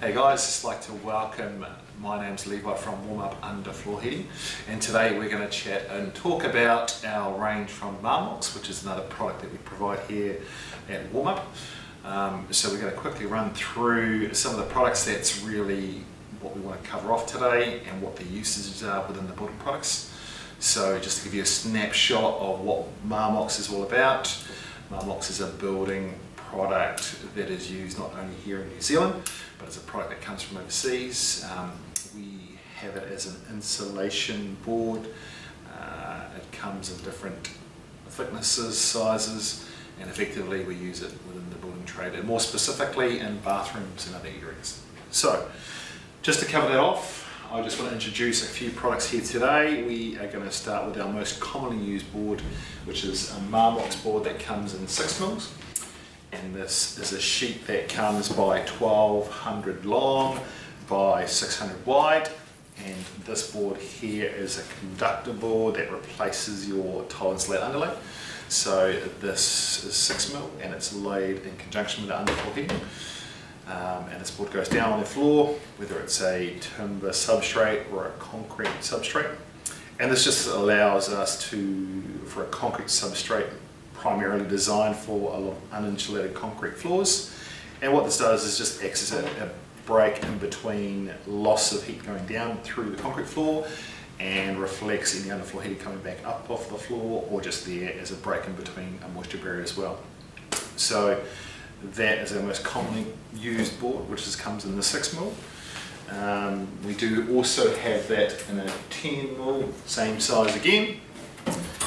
Hey guys, just like to welcome, my name's Levi from Warmup Underfloor Heating, and today we're going to chat and talk about our range from Marmox, which is another product that we provide here at Warmup. So we're going to quickly run through some of the products. That's really what we want to cover off today and what the usages are within the building products. So just to give you a snapshot of what Marmox is all about. Marmox is a building product that is used not only here in New Zealand, but it's a product that comes from overseas. We have it as an insulation board. It comes in different thicknesses, sizes, and effectively we use it within the building trade, and more specifically in bathrooms and other areas. So, just to cover that off, I just want to introduce a few products here today. We are going to start with our most commonly used board, which is a Marmox board that comes in 6mm. And this is a sheet that comes by 1200 long by 600 wide, and this board here is a conductor board that replaces your tile and slate underlay. So this is 6mm and it's laid in conjunction with the underfloor heating, and this board goes down on the floor, whether it's a timber substrate or a concrete substrate, and this just allows us to, for a concrete substrate, primarily designed for a lot of uninsulated concrete floors, and what this does is just acts as a break in between loss of heat going down through the concrete floor and reflects any underfloor heat coming back up off the floor, or just there as a break in between a moisture barrier as well. So that is our most commonly used board, which comes in the 6mm. We do also have that in a 10mm, same size again.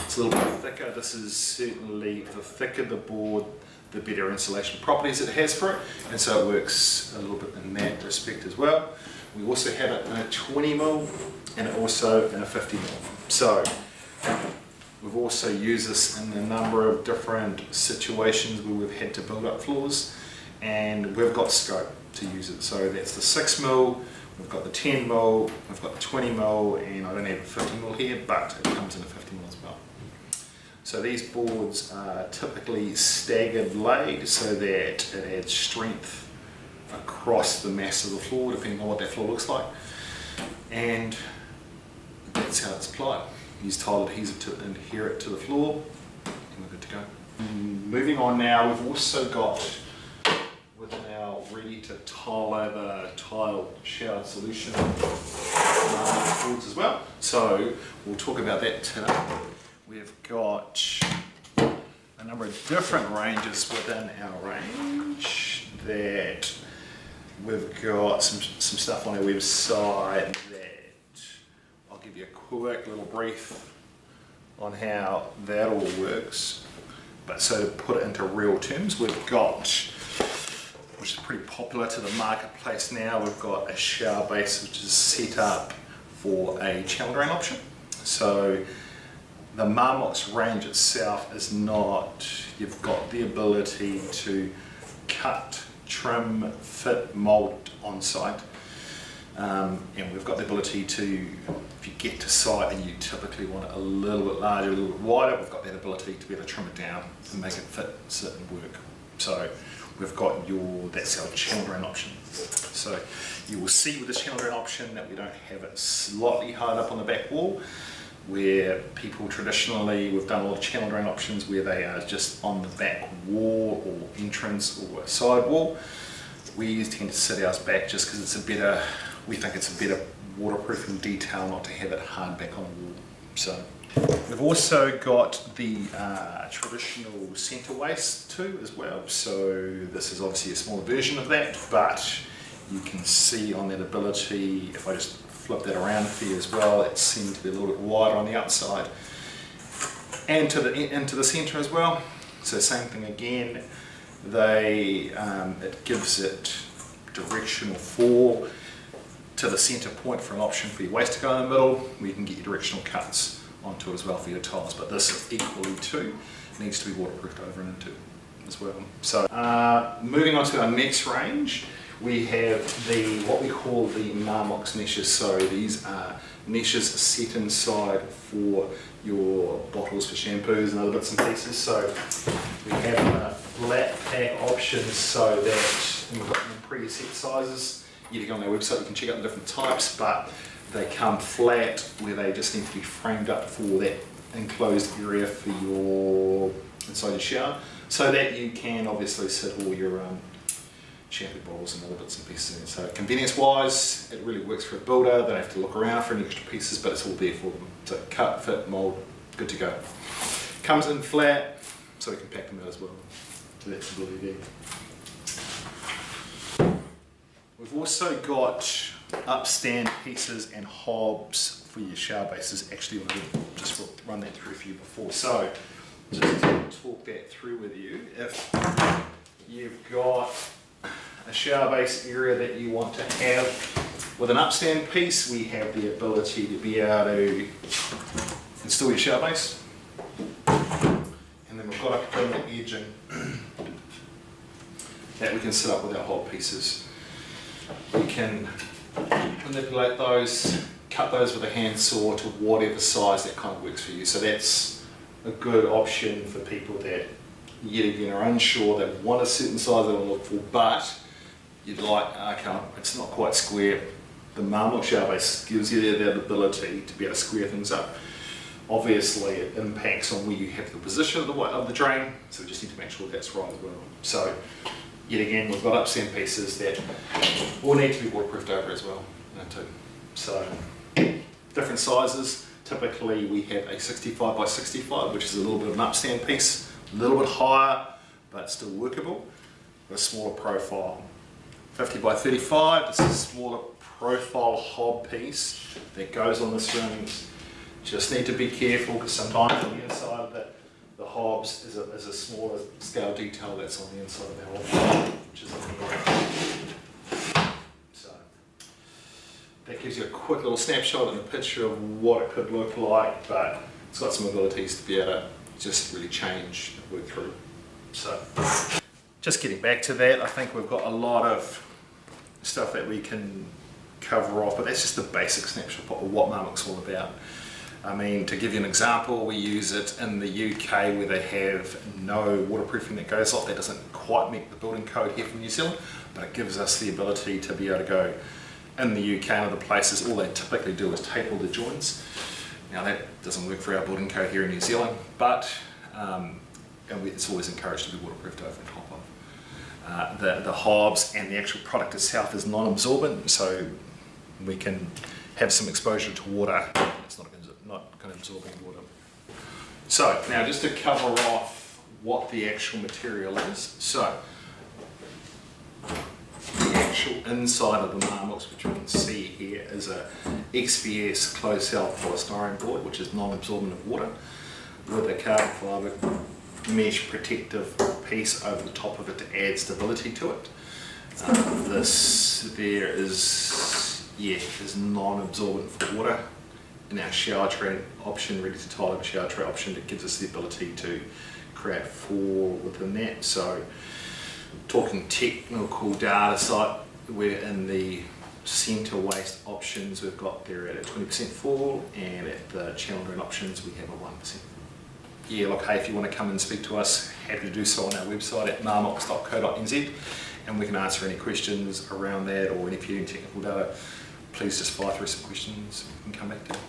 It's a little bit thicker. This is certainly, the thicker the board, the better insulation properties it has for it, and so it works a little bit in that respect as well. We also have it in a 20mm and also in a 50mm. So we've also used this in a number of different situations where we've had to build up floors, and we've got scope to use it. So that's the 6mm, we've got the 10mm, we've got the 20mm, and I don't have a 50mm here, but it comes in a 50mm as well. So these boards are typically staggered laid so that it adds strength across the mass of the floor, depending on what that floor looks like, and that's how it's applied. Use tile adhesive to adhere it to the floor, and we're good to go. Moving on now, we've also got within our ready to tile over tile shower solution boards as well. So we'll talk about that today. We've got a number of different ranges within our range. That we've got some stuff on our website that I'll give you a quick little brief on how that all works. But so to put it into real terms, we've got, which is pretty popular to the marketplace now, we've got a shower base which is set up for a channel drain option. So the Marmox range itself is not, you've got the ability to cut, trim, fit, mould on site, and we've got the ability to, if you get to site and you typically want it a little bit larger, a little bit wider, we've got that ability to be able to trim it down and make it fit, sit and work. So we've got that's our channel drain option. So you will see with this channel drain option that we don't have it slightly hard up on the back wall, where people traditionally, we've done a lot of channel drain options where they are just on the back wall or entrance or side wall. We tend to sit ours back just because it's a better, we think it's a better waterproofing detail not to have it hard back on the wall. So we've also got the traditional centre waste too as well. So this is obviously a smaller version of that, but you can see on that ability, if I just flip that around for you as well, it seems to be a little bit wider on the outside and into the centre as well. So same thing again, it gives it directional fall to the centre point for an option for your waste to go in the middle, where you can get your directional cuts onto it as well for your tiles. But this equally too needs to be waterproofed over and into as well. So moving on to our next range, we have what we call the Marmox meshes. So these are meshes set inside for your bottles for shampoos and other bits and pieces. So we have flat pack options, so that we've got them in preset sizes. you go on our website, you can check out the different types, but they come flat where they just need to be framed up for that enclosed area for your inside your shower, so that you can obviously sit all your shampoo bottles and other bits and pieces in. So convenience wise, it really works for a builder. They don't have to look around for any extra pieces, but it's all there for them. So cut, fit, mould, good to go. Comes in flat, so we can pack them out as well. So that's really there. We've also got upstand pieces and hobs for your shower bases. Actually, I'll just run that through for you before. So just to talk that through with you, if you've got a shower base area that you want to have with an upstand piece, we have the ability to be able to install your shower base. And then we've got a permanent edging that we can set up with our hob pieces. We can manipulate those, cut those with a handsaw to whatever size that kind of works for you. So that's a good option for people that yet again are unsure, they want a certain size they want to look for, but you'd like, okay, it's not quite square. The Marmox shower base gives you that ability to be able to square things up. Obviously it impacts on where you have the position of the drain, so we just need to make sure that's right as well. So yet again, we've got upstand pieces that will need to be waterproofed over as well, too. So different sizes. Typically we have a 65 by 65, which is a little bit of an upstand piece, a little bit higher, but still workable. With a smaller profile. 50 by 35, this is a smaller profile hob piece that goes on the strings. Just need to be careful because sometimes on the inside of the hobs is a smaller scale detail that's on the inside of the hob, which is on here. So that gives you a quick little snapshot and a picture of what it could look like, but it's got some abilities to be able to just really change and work through. So just getting back to that, I think we've got a lot of stuff that we can cover off, but that's just the basic snapshot of what Marmox is all about. I mean, to give you an example, we use it in the UK where they have no waterproofing that goes off. That doesn't quite meet the building code here from New Zealand, but it gives us the ability to be able to go in the UK and other places. All they typically do is tape all the joints. Now that doesn't work for our building code here in New Zealand, but it's always encouraged to be waterproofed over the top of. The hobs and the actual product itself is non-absorbent, so we can have some exposure to water. It's not going to absorb any water. So now just to cover off what the actual material is. So the actual inside of the Marmox, which we can see here, is a XPS closed cell polystyrene board, which is non-absorbent of water, with a carbon fibre mesh protective piece over the top of it to add stability to it. This there is non-absorbent for water. In our shower tray option, ready to tile over shower tray option, it gives us the ability to create 4 within that. So talking technical data site, we're in the centre waste options, we've got there at a 20% fall, and at the channel drain options we have a 1%. Yeah, look, hey, if you want to come and speak to us, happy to do so on our website at marmox.co.nz, and we can answer any questions around that, or if you're in technical data, please just fire through some questions and we can come back to you.